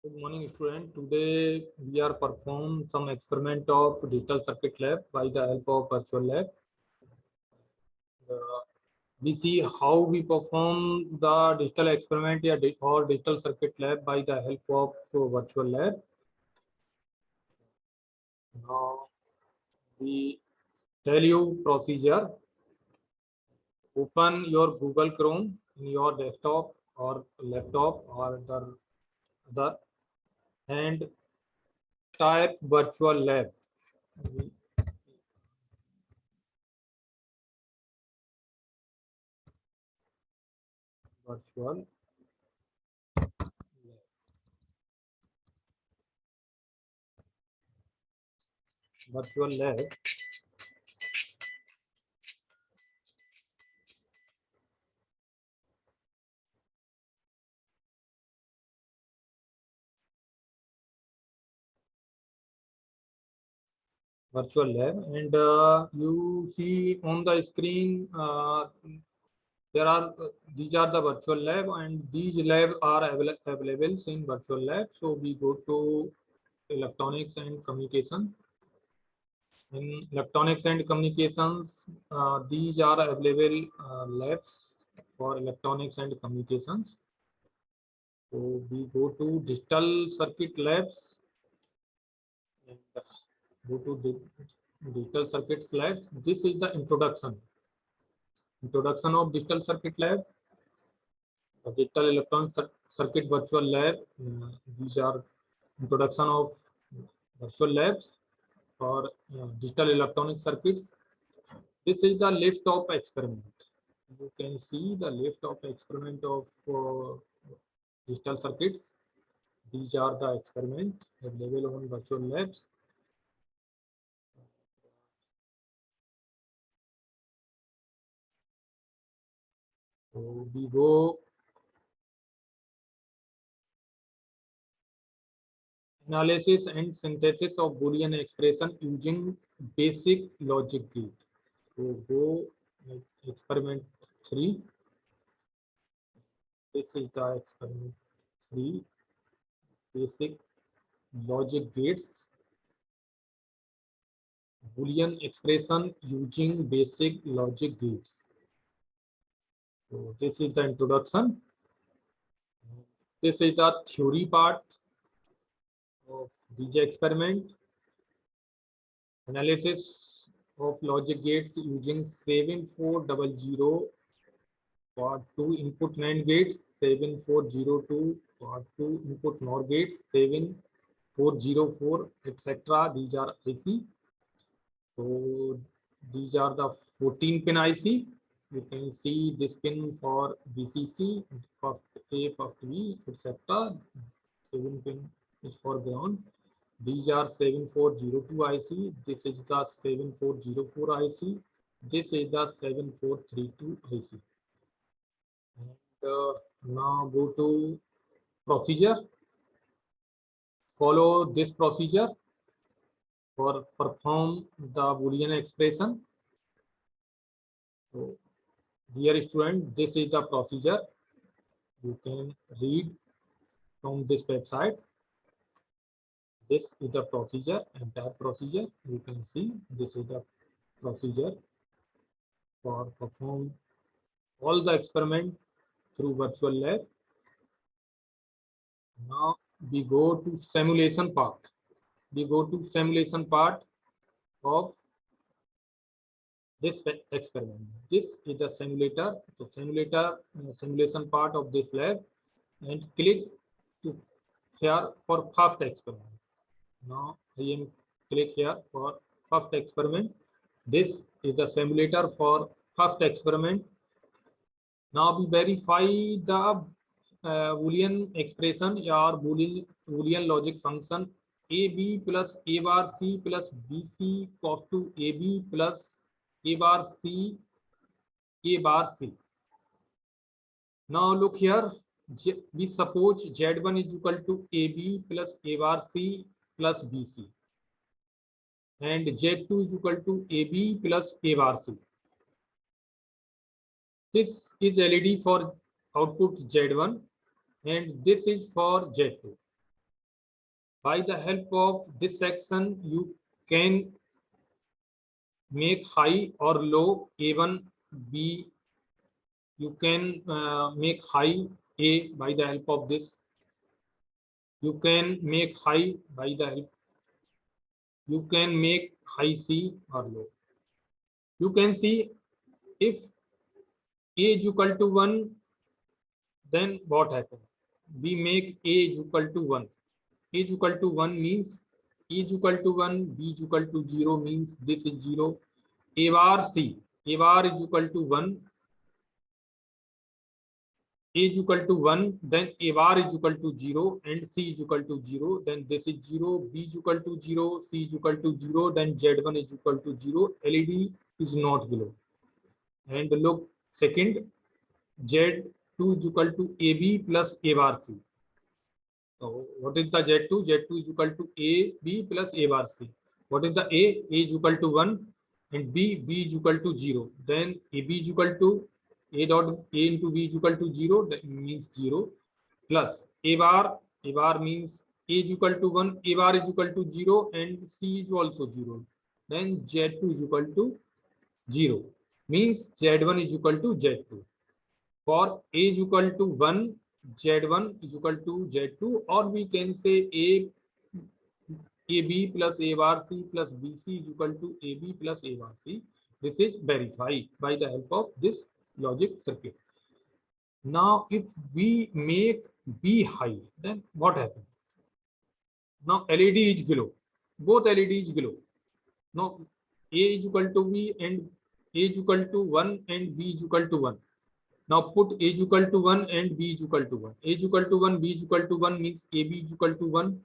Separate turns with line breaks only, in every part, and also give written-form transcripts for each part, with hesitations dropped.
Good morning, student. Today we are perform some experiment of digital circuit lab by the help of virtual lab. We see how we perform the digital experiment or digital circuit lab by the help of virtual lab. Now we tell you procedure. Open your Google Chrome in your desktop or laptop or other and type virtual lab. Virtual lab. Virtual lab, and you see on the screen there are these are the virtual lab, and these lab are available in virtual lab. So we go to electronics and communication. In electronics and communications, these are available labs for electronics and communications. So we go to digital circuit labs and go to the digital circuit labs. This is the introduction of digital circuit lab, digital electronic circuit virtual lab. These are introduction of virtual labs for digital electronic circuits. This is the list of experiment. You can see the list of experiment of digital circuits. These are the experiment available on virtual labs. So we go analysis and synthesis of Boolean expression using basic logic gate. So go experiment 3. This is the experiment 3. Basic logic gates. Boolean expression using basic logic gates. So this is the introduction. This is the theory part of DJ experiment. Analysis of logic gates using 7400 for 2 input NAND gates, 7402 for 2 input NOR gates, 7404, etc. These are IC. So these are the 14 pin IC. You can see this pin for VCC, first A, first B, etc. 7 pin is for ground. These are 7402 IC. This is the 7404 IC. This is the 7432 IC. And now go to procedure. Follow this procedure for perform the Boolean expression. So, dear student, this is the procedure. You can read from this website. This is the procedure, entire procedure. You can see this is the procedure for perform all the experiment through virtual lab. Now we go to simulation part. We go to simulation part of this experiment. This is the simulator. So simulation part of this lab, and click to here for first experiment. Now I am click here for first experiment. This is the simulator for first experiment. Now we verify the Boolean expression or Boolean logic function AB plus A bar C plus BC equals to AB plus A bar C A bar C. Now look here, we suppose Z1 is equal to AB plus A bar C plus BC, and Z2 is equal to AB plus A bar C. This is LED for output Z1, and this is for Z2. By the help of this section, you can make high or low A1, B. You can make high A by the help of this. You can make high by the help. You can make high C or low. You can see if A is equal to 1, then what happens? We make A is equal to 1. A is equal to 1 means A is equal to 1, B is equal to 0 means this is 0. A bar C, A bar is equal to 1. A is equal to 1, then A bar is equal to 0 and C is equal to 0. Then this is 0, B is equal to 0, C is equal to 0, then Z1 is equal to 0. LED is not below. And look, second, Z2 is equal to AB plus A bar C. So what is the Z2? Z2 is equal to AB plus A bar C. What is the A? A is equal to 1 and B is equal to 0. Then AB is equal to A dot A into B is equal to 0. That means 0 plus A bar means A is equal to 1, A bar is equal to 0 and C is also 0. Then Z2 is equal to 0 means Z1 is equal to Z2. For A is equal to 1, Z1 is equal to Z2, or we can say AB plus A bar C plus BC is equal to AB plus A bar C. This is verified by the help of this logic circuit. Now, if we make B high, then what happens? Now, LED is glow. Both LED is glow. Now, A is equal to B and A is equal to 1 and B is equal to 1. Now put A is equal to 1 and B is equal to 1. A is equal to 1, B is equal to 1 means AB is equal to 1.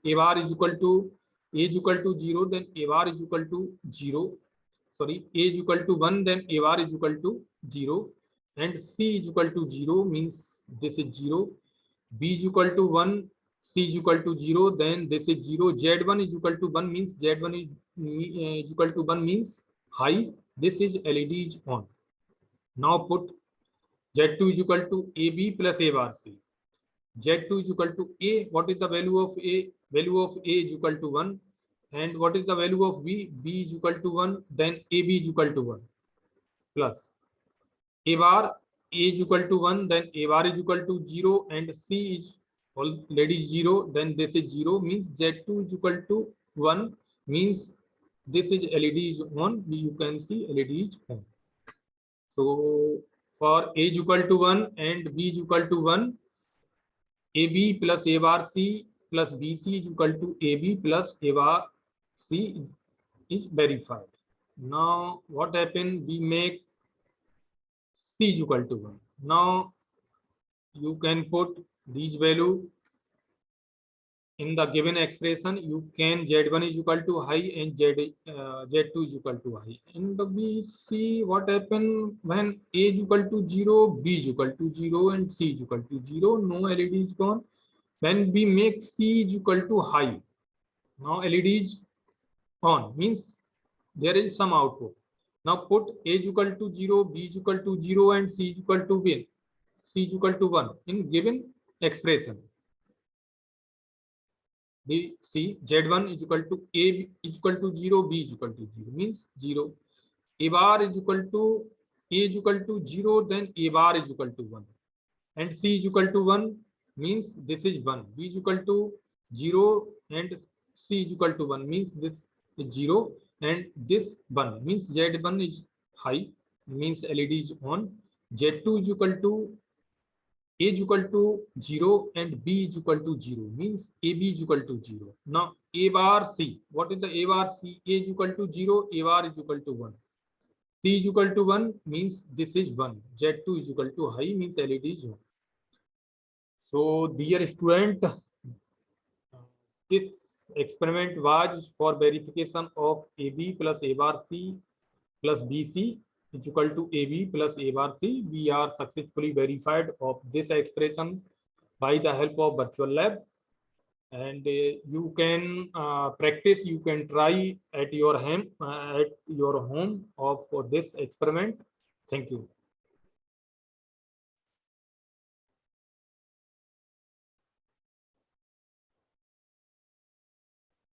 A bar is equal to A is equal to 0, then A bar is equal to 0. Sorry, A is equal to 1, then A bar is equal to 0. And C is equal to 0 means this is 0. B is equal to 1, C is equal to 0, then this is 0. Z1 is equal to 1 means Z1 is equal to 1 means high. This is LED is on. Now put Z2 is equal to AB plus A bar C. Z2 is equal to A. What is the value of A? Value of A is equal to 1. And what is the value of B? B is equal to 1. Then AB is equal to 1. Plus A bar, A is equal to 1. Then A bar is equal to 0. And C is already 0. Then this is 0 means Z2 is equal to 1 means this is LED is on. You can see LED is on. So for A is equal to 1 and B is equal to 1, AB plus A bar C plus BC is equal to AB plus A bar C is verified. Now what happened? We make C is equal to 1. Now you can put these value in the given expression. You can Z1 is equal to high and Z2 is equal to high. And we see what happened when A is equal to 0, B is equal to 0 and C is equal to 0. No LED is gone. When we make C is equal to high, now LED is on means there is some output. Now put A is equal to 0, B is equal to 0 and C is equal to 1. C is equal to 1 in given expression. We see Z1 is equal to A is equal to 0, B is equal to 0 means 0. A bar is equal to A is equal to 0, then A bar is equal to 1. And C is equal to 1 means this is 1. B is equal to 0 and C is equal to 1 means this is 0 and this 1 means Z1 is high means LED is on. Z2 is equal to A is equal to 0 and B is equal to 0 means AB is equal to 0. Now A bar C. What is the A bar C? A is equal to 0, A bar is equal to 1. C is equal to 1 means this is 1. Z2 is equal to high means LED is on. So dear student, this experiment was for verification of AB plus A bar C plus BC is equal to AB plus A bar C. We are successfully verified of this expression by the help of virtual lab. And you can practice, you can try at your home of for this experiment. Thank you.